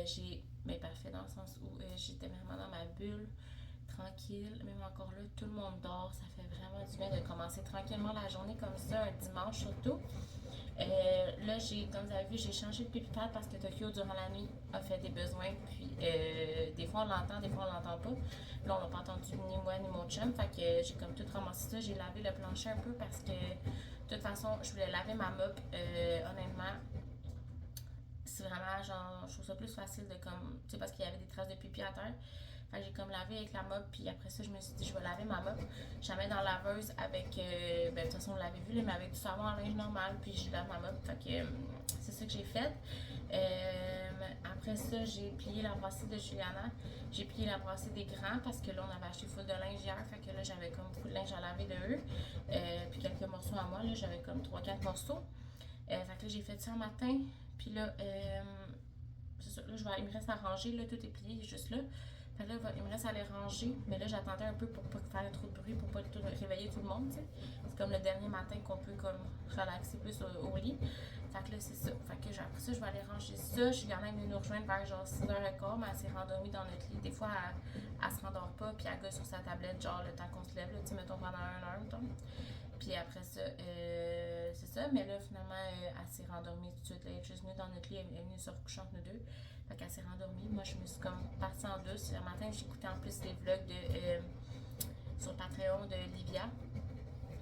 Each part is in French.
j'ai, mais parfait dans le sens où j'étais vraiment dans ma bulle, tranquille, même encore là, tout le monde dort, ça fait vraiment du bien de commencer tranquillement la journée comme ça, un dimanche surtout. Là, comme vous avez vu, j'ai changé de pipi-pad parce que Tokyo, durant la nuit, a fait des besoins. Puis, des fois, on l'entend, des fois, on l'entend pas. Là, on n'a pas entendu ni moi ni mon chum. Fait que j'ai comme tout ramassé ça. J'ai lavé le plancher un peu parce que, de toute façon, je voulais laver ma mop. Honnêtement, c'est vraiment genre, je trouve ça plus facile de comme, tu sais, parce qu'il y avait des traces de pipi à terre. Fait que j'ai comme lavé avec la mop, puis après ça, je me suis dit, je vais laver ma mop. Je la mets dans la laveuse avec, ben, de toute façon, vous l'avez vu, mais avec du savon en linge normal, puis je lave ma mop. Fait que c'est ça que j'ai fait. Après ça, j'ai plié la brassée de Juliana. J'ai plié la brassée des grands parce que là, on avait acheté full de linge hier. Fait que là, j'avais comme beaucoup de linge à laver de eux. Puis quelques morceaux à moi, là, j'avais comme 3-4 morceaux. Fait que là, j'ai fait ça un matin. Puis là, c'est ça, là, il me reste à ranger. Là, tout est plié, juste là. Fait que là, il me reste à les ranger. Mais là, j'attendais un peu pour pas faire trop de bruit, pour pas réveiller tout le monde, tu sais. C'est comme le dernier matin qu'on peut comme relaxer plus au lit. Fait que là, c'est ça. Fait que après ça, je vais aller ranger ça. Juliana est venue nous rejoindre vers genre 6h15, mais elle s'est rendormie dans notre lit. Des fois, elle se rendort pas, puis elle gosse sur sa tablette, genre le temps qu'on se lève, là, tu sais, mettons pendant 1 heure, mettons. Puis après ça, c'est ça. Mais là, finalement, elle s'est rendormie tout de suite. Là, elle est juste venue dans notre lit, elle est venue se recoucher entre nous deux. Fait qu'elle s'est rendormie. Moi, je me suis comme partie en douce. Ce matin, j'écoutais en plus les vlogs sur le Patreon de Livia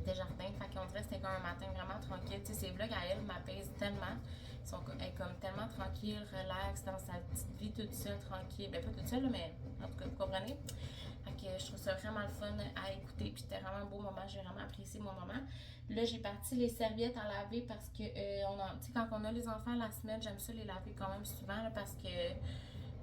Desjardins. Fait qu'on dirait que c'était comme un matin vraiment tranquille. Tu sais, ces vlogs à elle m'apaisent tellement. Elle est comme tellement tranquille, relax, dans sa petite vie toute seule, tranquille. Ben, pas toute seule, mais en tout cas, vous comprenez? Fait que je trouve ça vraiment le fun à écouter. Puis c'était vraiment un beau moment. J'ai vraiment apprécié mon moment. Là, j'ai parti les serviettes à laver parce que, tu sais, quand on a les enfants la semaine, j'aime ça les laver quand même souvent là, parce que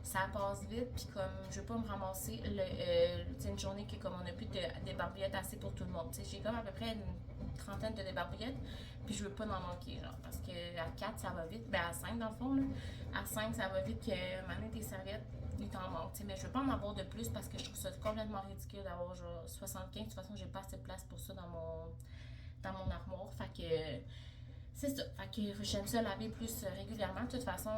ça passe vite. Puis comme je veux pas me ramasser une journée que comme on n'a plus de débarbouillettes assez pour tout le monde. Tu sais, j'ai comme à peu près une trentaine de débarbouillettes. Puis je veux pas en manquer, genre, parce que à 4 ça va vite. Ben à 5 dans le fond, là. À 5 ça va vite que maintenant tes serviettes il t'en manque, tu sais, mais je veux pas en avoir de plus parce que je trouve ça complètement ridicule d'avoir genre 75. De toute façon, j'ai pas assez de place pour ça dans mon armoire. Fait que c'est ça. Fait que j'aime ça laver plus régulièrement. De toute façon,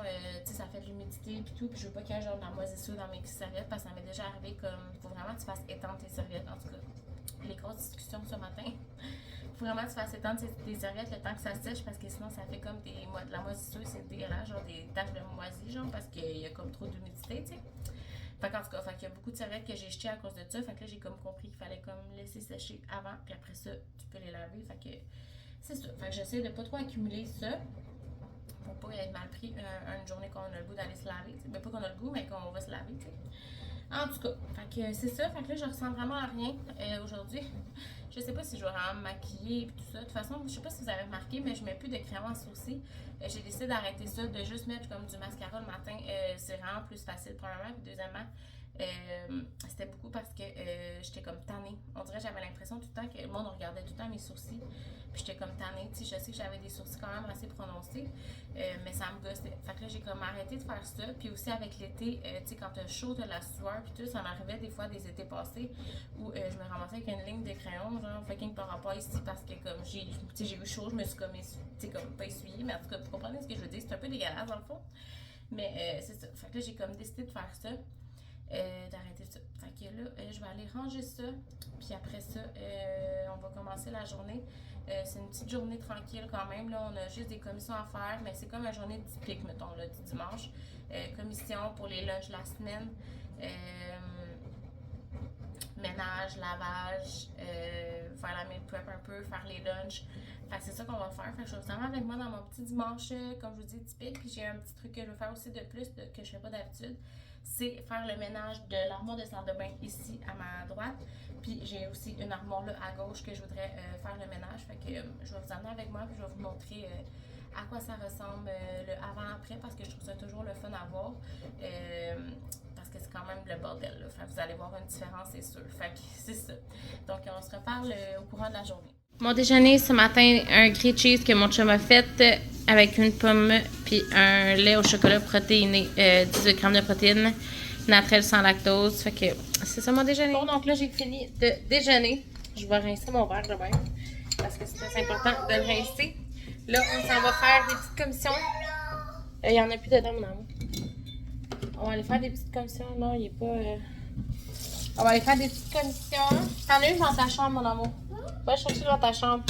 tu sais, ça fait de l'humidité et tout. Puis je veux pas qu'il y ait genre de la moisissure dans mes serviettes parce que ça m'est déjà arrivé comme. Faut vraiment que tu fasses étendre tes serviettes. En tout cas, les grosses discussions ce matin. Faut vraiment que tu fasses étendre tes serviettes le temps que ça sèche parce que sinon ça fait comme de la moisissure. C'est dégueulasse, genre des taches de moisie, genre parce qu'il y a comme trop d'humidité, tu sais. Fait qu'en tout cas, il y a beaucoup de serviettes que j'ai jetées à cause de ça. Fait que là, j'ai comme compris qu'il fallait comme laisser sécher avant. Puis après ça, tu peux les laver. Fait que c'est ça. Fait que j'essaie de pas trop accumuler ça pour pas être mal pris une journée qu'on a le goût d'aller se laver. T'sais. Ben pas qu'on a le goût, mais qu'on va se laver. T'sais. En tout cas, fait que c'est ça. Fait que là, je ressens vraiment à rien aujourd'hui. Je sais pas si je vais vraiment me maquiller et tout ça. De toute façon, je sais pas si vous avez remarqué, mais je mets plus de crayon à sourcils. J'ai décidé d'arrêter ça, de juste mettre comme du mascara le matin. C'est vraiment plus facile, premièrement. Puis deuxièmement, c'était beaucoup parce que j'étais comme tannée. On dirait que j'avais l'impression tout le temps que le monde regardait tout le temps mes sourcils. Puis j'étais comme tannée. Tu sais, je sais que j'avais des sourcils quand même assez prononcés, mais ça me gossait. Fait que là, j'ai comme arrêté de faire ça. Puis aussi avec l'été, tu sais, quand t'as chaud, t'as la sueur, puis tout, ça m'arrivait des fois des étés passés où je me ramassais avec une ligne de crayon, genre fucking par rapport ici parce que comme j'ai eu chaud, je me suis comme, comme pas essuyée, mais en tout cas, vous comprenez ce que je veux dire. C'est un peu dégueulasse dans le fond. Mais c'est ça. Fait que là, j'ai comme décidé de faire ça. D'arrêter ça. Fait que là, je vais aller ranger ça. Puis après ça, on va commencer la journée. C'est une petite journée tranquille quand même. Là, on a juste des commissions à faire, mais c'est comme une journée typique, mettons, là, du dimanche. Commission pour les lunchs la semaine. Ménage, lavage, faire la meal prep un peu, faire les lunchs. Fait que c'est ça qu'on va faire. Fait que je suis vraiment avec moi dans mon petit dimanche, comme je vous dis, typique. Puis j'ai un petit truc que je veux faire aussi de plus que je fais pas d'habitude. C'est faire le ménage de l'armoire de salle de bain ici à ma droite. Puis j'ai aussi une armoire là à gauche que je voudrais faire le ménage. Fait que je vais vous emmener avec moi puis je vais vous montrer à quoi ça ressemble le avant-après parce que je trouve ça toujours le fun à voir. Parce que c'est quand même le bordel. Là. Fait que vous allez voir une différence, c'est sûr. Fait que c'est ça. Donc on se reparle au courant de la journée. Mon déjeuner ce matin, un grilled cheese que mon chum a fait avec une pomme puis un lait au chocolat protéiné, 18 grammes de protéines, naturel sans lactose. Fait que c'est ça mon déjeuner. Bon, donc là j'ai fini de déjeuner. Je vais rincer mon verre de même parce que c'est très important de le rincer. Là, on s'en va faire des petites commissions. Il y en a plus dedans, mon amour. On va aller faire des petites commissions. Non, il est pas... On va aller faire des petites commissions. T'en as une dans ta chambre, mon amour. Va chercher dans ta chambre.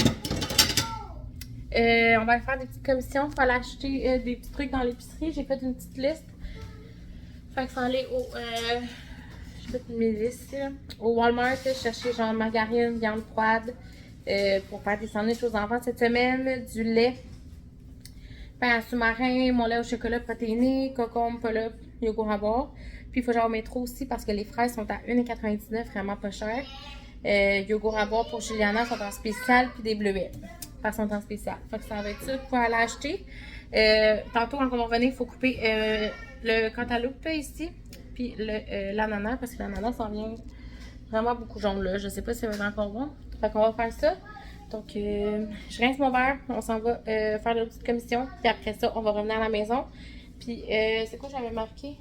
On va aller faire des petites commissions. Il faut aller acheter des petits trucs dans l'épicerie. J'ai fait une petite liste. Fait que ça allait au... j'ai fait mes listes. Là. Au Walmart, j'ai cherché genre margarine, viande froide. Pour faire des sandwichs aux enfants cette semaine. Du lait. Pain à sous-marin, mon lait au chocolat protéiné, cocombe, polyp, yogourt à boire. Puis il faut que j'aille au métro aussi parce que les fraises sont à 1,99 $, vraiment pas cher. Yogourt à boire pour Juliana sont en spécial, puis des bleuets. Elles sont en spécial. Fait que ça va être ça pour aller acheter. Tantôt, quand on va revenir, il faut couper le cantaloupe ici, puis l'ananas parce que l'ananas s'en vient vraiment beaucoup jaune là. Je sais pas si ça va être encore bon. Fait qu'on va faire ça. Donc, je rince mon verre, on s'en va faire la petite commission, puis après ça, on va revenir à la maison. Puis, c'est quoi j'avais marqué?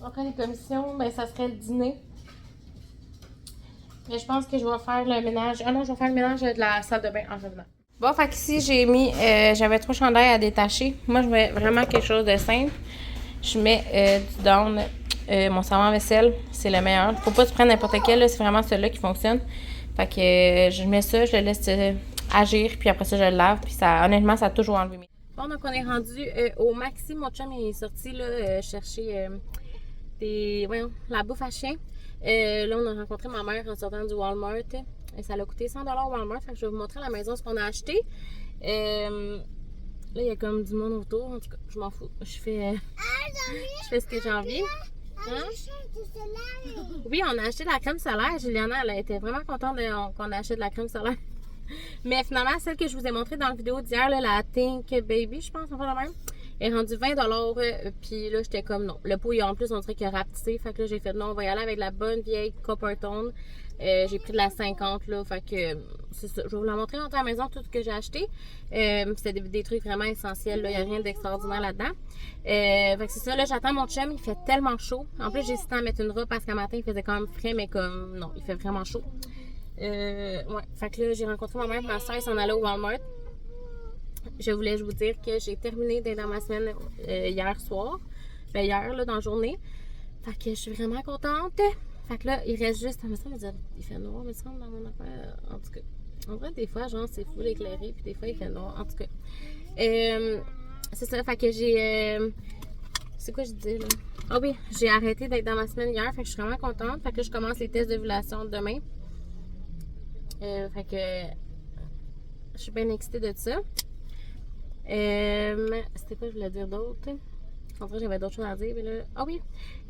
Après les commissions, ben ça serait le dîner. Mais je pense que je vais faire le ménage. Ah non, je vais faire le ménage de la salle de bain en revenant. Bon, fait qu'ici, j'ai mis, j'avais 3 chandails à détacher. Moi, je mets vraiment quelque chose de simple. Je mets du down, mon savon à vaisselle, c'est le meilleur. Faut pas se prendre n'importe quel, c'est vraiment celui-là qui fonctionne. Fait que je mets ça, je le laisse agir, puis après ça, je le lave, puis ça, honnêtement, ça a toujours enlevé mes... Bon, donc on est rendu au Maxi. Mon chum il est sorti là, chercher la bouffe à chien. Là, on a rencontré ma mère en sortant du Walmart. Et ça l'a coûté 100 $ au Walmart. Fait que je vais vous montrer à la maison ce qu'on a acheté. Là, il y a comme du monde autour. En tout cas, je m'en fous. Je fais ce que j'ai envie. Hein? Oui, on a acheté de la crème solaire. Juliana, elle était vraiment contente qu'on achète de la crème solaire. Mais finalement, celle que je vous ai montrée dans la vidéo d'hier, la Think Baby, je pense, on fait la même, est rendue 20 $. Puis là, j'étais comme non. Le pot, en plus, on dirait qu'il a rapetissé. Fait que là, j'ai fait non, on va y aller avec la bonne vieille Coppertone. J'ai pris de la 50 là. Fait que c'est ça. Je vais vous la montrer dans la maison, tout ce que j'ai acheté. C'est des trucs vraiment essentiels. Il n'y a rien d'extraordinaire là-dedans. Fait que c'est ça. Là, j'attends mon chum. Il fait tellement chaud. En plus, j'ai hésité à mettre une robe parce qu'un matin, il faisait quand même frais, mais comme non, il fait vraiment chaud. Ouais. Fait que là, j'ai rencontré ma mère et ma soeur. Ils s'en allaient au Walmart. Je voulais vous dire que j'ai terminé d'être dans ma semaine hier soir. Ben hier, là, dans la journée. Fait que je suis vraiment contente. Fait que là, il reste juste... Il fait noir, me semble, dans mon affaire. En tout cas, en vrai, des fois, genre, c'est full éclairé. Puis des fois, il fait noir. En tout cas. C'est ça. Fait que j'ai... c'est quoi je dis, là? Ah oui, j'ai arrêté d'être dans ma semaine hier. Fait que je suis vraiment contente. Fait que là, je commence les tests d'ovulation demain. Fait que... je suis bien excitée de ça. C'était quoi je voulais dire d'autre? En vrai, j'avais d'autres choses à dire, mais là... Ah oui!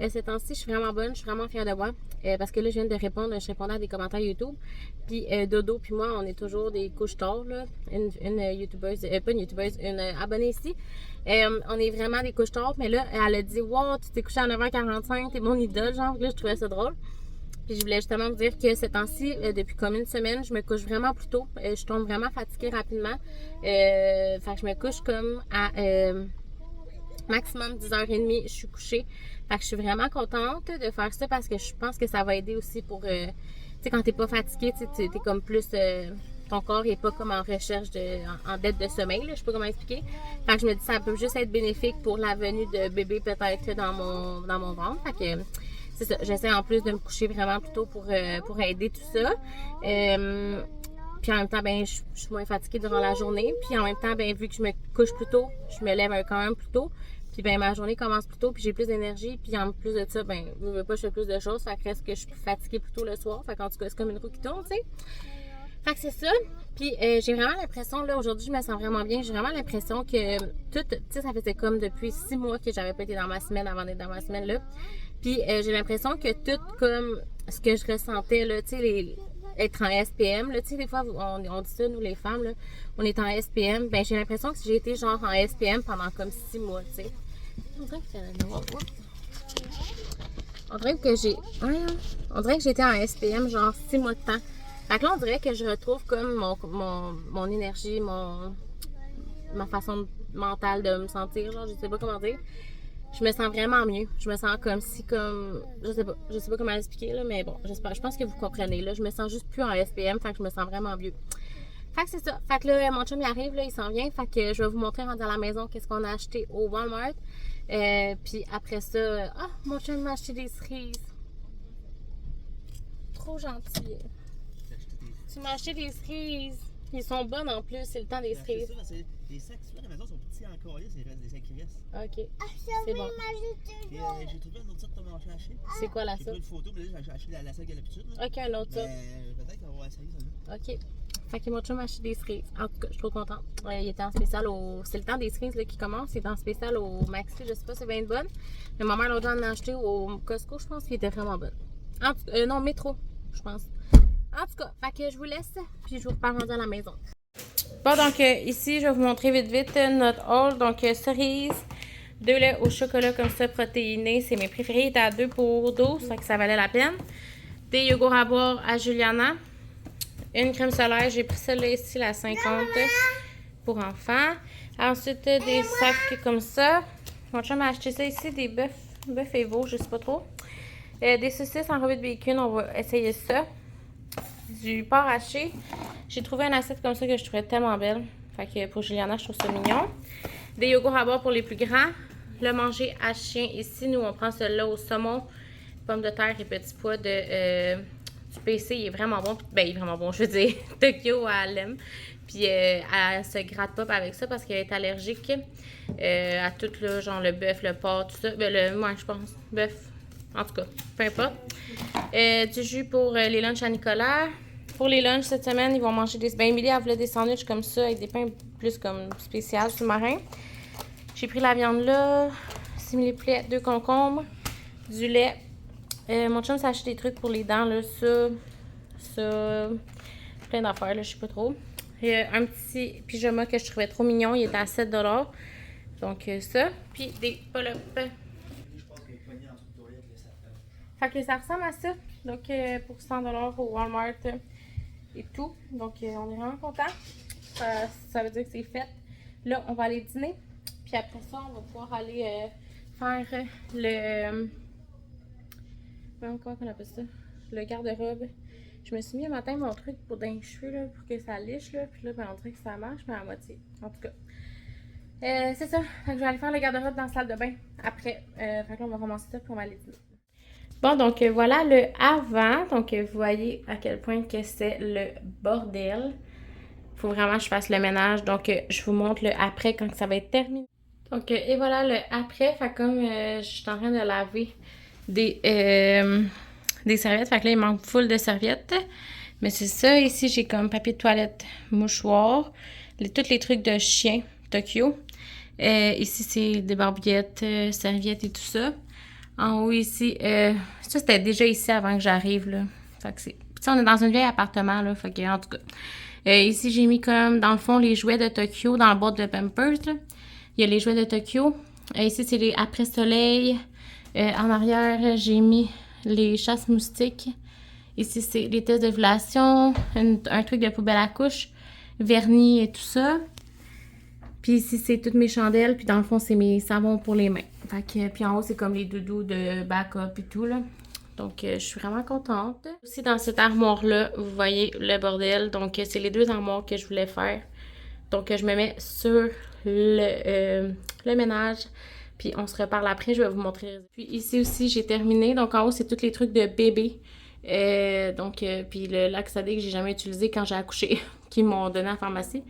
Ces temps-ci, je suis vraiment bonne, je suis vraiment fière de moi. Parce que là, je viens de répondre, je répondais à des commentaires YouTube. Puis Dodo puis moi, on est toujours des couches tard, là. Une youtubeuse, pas une youtubeuse, une abonnée ici. On est vraiment des couches tard, mais là, elle a dit « Wow, tu t'es couché à 9h45, t'es mon idole, genre. » Là, je trouvais ça drôle. Puis je voulais justement vous dire que ces temps-ci, depuis comme une semaine, je me couche vraiment plus tôt. Je tombe vraiment fatiguée rapidement. Fait que je me couche comme à maximum 10h30, je suis couchée. Fait que je suis vraiment contente de faire ça parce que je pense que ça va aider aussi pour... tu sais, quand t'es pas fatiguée, t'es comme plus... ton corps n'est pas comme en recherche en dette de sommeil, là, je sais pas comment expliquer. Fait que je me dis ça peut juste être bénéfique pour la venue de bébé peut-être dans mon ventre. Fait que... c'est ça, j'essaie en plus de me coucher vraiment plus tôt pour aider tout ça. Puis en même temps, ben, je suis moins fatiguée durant la journée. Puis en même temps, ben, vu que je me couche plus tôt, je me lève quand même plus tôt. Puis ben, ma journée commence plus tôt, puis j'ai plus d'énergie. Puis en plus de ça, ben, je veux pas, je fais plus de choses. Fait que reste que je suis fatiguée plus tôt le soir. Fait qu'en tout cas, c'est comme une roue qui tourne, tu sais. Fait que c'est ça. Puis j'ai vraiment l'impression, là, aujourd'hui, je me sens vraiment bien. J'ai vraiment l'impression que tout, tu sais, ça faisait comme depuis 6 mois que j'avais pas été dans ma semaine avant d'être dans ma semaine, là. Puis j'ai l'impression que tout comme ce que je ressentais, là, tu sais, être en SPM, là, tu sais, des fois, on dit ça, nous, les femmes, là, on est en SPM. Ben, j'ai l'impression que j'ai été, genre, en SPM pendant comme 6 mois, tu sais. On dirait que j'étais en SPM, genre, 6 mois de temps. Fait que là, on dirait que je retrouve comme mon énergie, ma façon mentale de me sentir, genre, je sais pas comment dire. Je me sens vraiment mieux. Je me sens comme si, je sais pas comment l'expliquer, là, mais bon, je pense que vous comprenez, là. Je me sens juste plus en SPM, fait que je me sens vraiment mieux. Fait que c'est ça. Fait que là, mon chum, il arrive, là, il s'en vient. Fait que je vais vous montrer, rendu à la maison, qu'est-ce qu'on a acheté au Walmart. Puis après ça, mon chum m'a acheté des cerises. Trop gentil. Tu m'as acheté des cerises. Ils sont bonnes en plus, c'est le temps des cerises. C'est ça, parce que les sacs à la maison sont petits encore, c'est des sacs qui restent. Ok, c'est bon. J'ai trouvé un autre sac pour manger à acheter. C'est quoi la J'ai ça? pris une photo, mais là j'ai acheté la sac de l'habitude. Ok, un autre ça. Peut-être qu'on va essayer celle-là. Ok. Fait que mon chum m'a acheté des cerises. En tout cas, je suis trop contente. Il était en spécial au. C'est le temps des cerises là, qui commence. Il était en spécial au Maxi. Je sais pas si c'est bien bonne. Mais ma mère l'autre jour en a acheté au Costco, je pense, qu'il était vraiment bonne. En tout cas, non, Métro, je pense. En tout cas, fait que je vous laisse. Puis je vous repars rendu à la maison. Bon, donc ici, je vais vous montrer vite notre haul. Donc, cerises, 2 laits au chocolat comme ça, protéinés. C'est mes préférés. Ils étaient à 2 pour 12, fait que ça valait la peine. Des yogourts à boire à Juliana. Une crème solaire. J'ai pris celle-là ici, la 50 pour enfants. Ensuite, des sacs comme ça. Mon chum m'a acheté ça ici, des bœufs et veaux, je sais pas trop. Des saucisses enrobées de bacon, on va essayer ça. Du porc haché. J'ai trouvé une assiette comme ça que je trouvais tellement belle. Fait que pour Juliana, je trouve ça mignon. Des yogourts à boire pour les plus grands. Le manger à chien ici, nous on prend celui-là au saumon, pommes de terre et petits pois de du PC. Il est vraiment bon. Ben, il est vraiment bon, je veux dire. Tokyo, elle l'aime. Puis elle se gratte pas avec ça parce qu'elle est allergique à tout, là, genre le bœuf, le porc, tout ça. Ben, moi, je pense. Bœuf. En tout cas, peu importe. Du jus pour les lunchs à Nicolas. Pour les lunchs cette semaine, ils vont manger des... Ben, Emily, elle voulait des sandwichs comme ça avec des pains plus comme spécial sous-marin. J'ai pris la viande là, simili-poulet, 2 concombres, du lait. Mon chum s'est acheté des trucs pour les dents, là, ça, plein d'affaires, là, je sais pas trop. Un petit pyjama que je trouvais trop mignon, il était à 7 $. Donc ça, puis des pull-ups. Fait que ça ressemble à ça. Donc pour 100 $ au Walmart et tout. Donc on est vraiment content. Ça veut dire que c'est fait. Là, on va aller dîner. Puis après ça, on va pouvoir aller faire le... Comment on appelle ça? Le garde-robe. Je me suis mis un matin mon truc pour dans les cheveux là, pour que ça liche. Là. Puis là, ben, on dirait que ça marche, mais à moitié. En tout cas. C'est ça. Fait que je vais aller faire le garde-robe dans la salle de bain après. Fait que là, on va commencer ça puis on va aller dîner. Bon, donc voilà le avant. Donc vous voyez à quel point que c'est le bordel. Faut vraiment que je fasse le ménage. Donc je vous montre le après quand ça va être terminé. Donc et voilà le après. Fait comme je suis en train de laver des serviettes. Fait que là il manque full de serviettes. Mais c'est ça. Ici j'ai comme papier de toilette, mouchoir, tous les trucs de chien Tokyo. Ici c'est des barbouillettes, serviettes et tout ça. En haut ici, ça c'était déjà ici avant que j'arrive là. Fait que c'est. On est dans un vieil appartement là. Fait que en tout cas. Ici j'ai mis comme dans le fond les jouets de Tokyo dans le boîte de Pampers là. Il y a les jouets de Tokyo. Ici c'est les après-soleil. En arrière j'ai mis les chasse-moustiques. Ici c'est les tests d'ovulation. Un truc de poubelle à couche. Vernis et tout ça. Puis ici, c'est toutes mes chandelles. Puis dans le fond, c'est mes savons pour les mains. Fait que, puis en haut, c'est comme les doudous de backup et tout, là. Donc, je suis vraiment contente. Aussi, dans cette armoire-là, vous voyez le bordel. Donc, c'est les 2 armoires que je voulais faire. Donc, je me mets sur le ménage. Puis, on se reparle après. Je vais vous montrer. Puis ici aussi, j'ai terminé. Donc, en haut, c'est tous les trucs de bébé. Puis le Laxadé que j'ai jamais utilisé quand j'ai accouché, qu'ils m'ont donné à la pharmacie.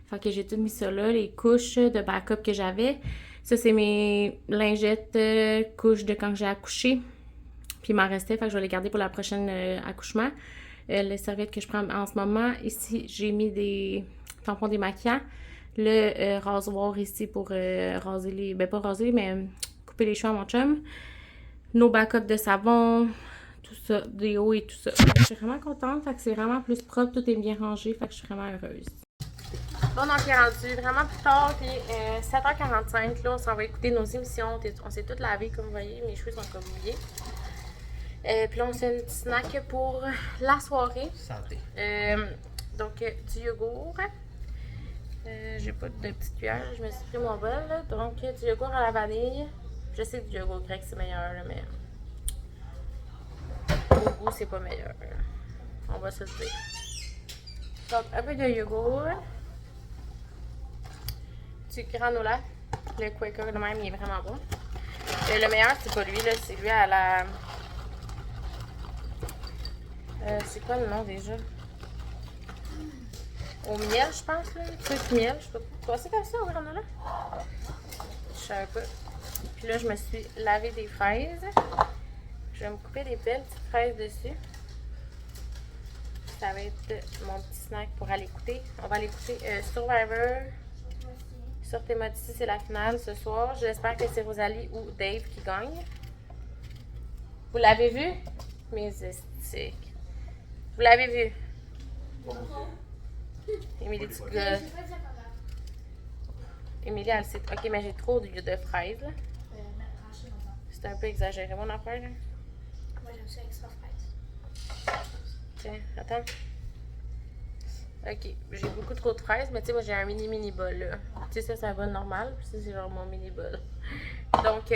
Fait que j'ai tout mis ça là, les couches de backup que j'avais. Ça, c'est mes lingettes couches de quand j'ai accouché. Puis il m'en restait, fait que je vais les garder pour la prochaine accouchement. Les serviettes que je prends en ce moment. Ici, j'ai mis des tampons démaquillants. Le rasoir ici pour raser les... Ben, pas raser, mais couper les cheveux à mon chum. Nos backups de savon. Tout ça, des hauts et tout ça. Je suis vraiment contente, fait que c'est vraiment plus propre. Tout est bien rangé, fait que je suis vraiment heureuse. Bon, donc, il est rendu vraiment plus tard, puis 7h45, là, on s'en va écouter nos émissions. On s'est toutes lavées, comme vous voyez, mes cheveux sont comme mouillés. Puis là, on fait un petit snack pour la soirée. Santé. Donc, du yogourt. J'ai pas de petite cuillère, je me suis pris mon bol, là. Donc, du yogourt à la vanille. Je sais que du yogourt grec, c'est meilleur, là, mais au goût, c'est pas meilleur. On va se le dire. Donc, un peu de yogourt. Du granola. Le Quaker de même, il est vraiment bon. Le meilleur, c'est pas lui, là. C'est lui à la... c'est quoi le nom déjà? Au miel, je pense, là. Truc miel, je sais pas. Toi, c'est comme ça au granola? Je savais pas. Puis là, je me suis lavé des fraises. Je vais me couper des belles petites fraises dessus. Ça va être mon petit snack pour aller écouter. On va aller écouter Survivor. Sortez-moi d'ici, c'est la finale ce soir. J'espère que c'est Rosalie ou Dave qui gagne. Vous l'avez vu? Mes estiques. Vous l'avez vu? Émilie, tu gueules. Émilie, elle sait. Ok, mais j'ai trop de fraises, là. C'est un peu exagéré, mon affaire, là. Moi, j'aime ça extra fraise. Tiens, attends. Ok, j'ai beaucoup trop de fraises, mais tu sais, moi j'ai un mini bol là. Tu sais, ça c'est un bol normal, puis ça c'est genre mon mini bol. Donc,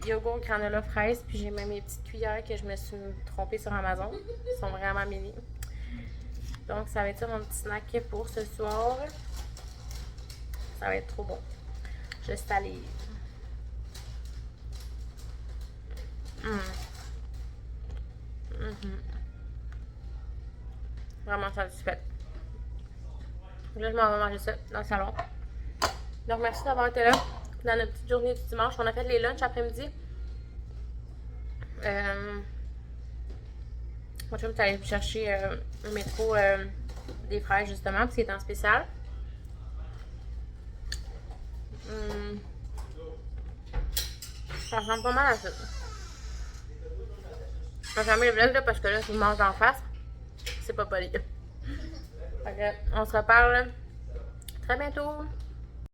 yogourt, granola, fraise, puis j'ai même mes petites cuillères que je me suis trompée sur Amazon. Ils sont vraiment mini. Donc, ça va être ça mon petit snack pour ce soir. Ça va être trop bon. Je salive. Vraiment satisfaite. Là, je m'en vais manger ça dans le salon. Donc, merci d'avoir été là dans notre petite journée du dimanche. On a fait les lunchs après-midi. Moi, je suis allée chercher au métro des fraises, justement, parce qu'il est en spécial. Ça ressemble pas mal à ça. Je vais fermer le vlog là, parce que là, je vous mange en face. C'est pas poli. On se reparle très bientôt.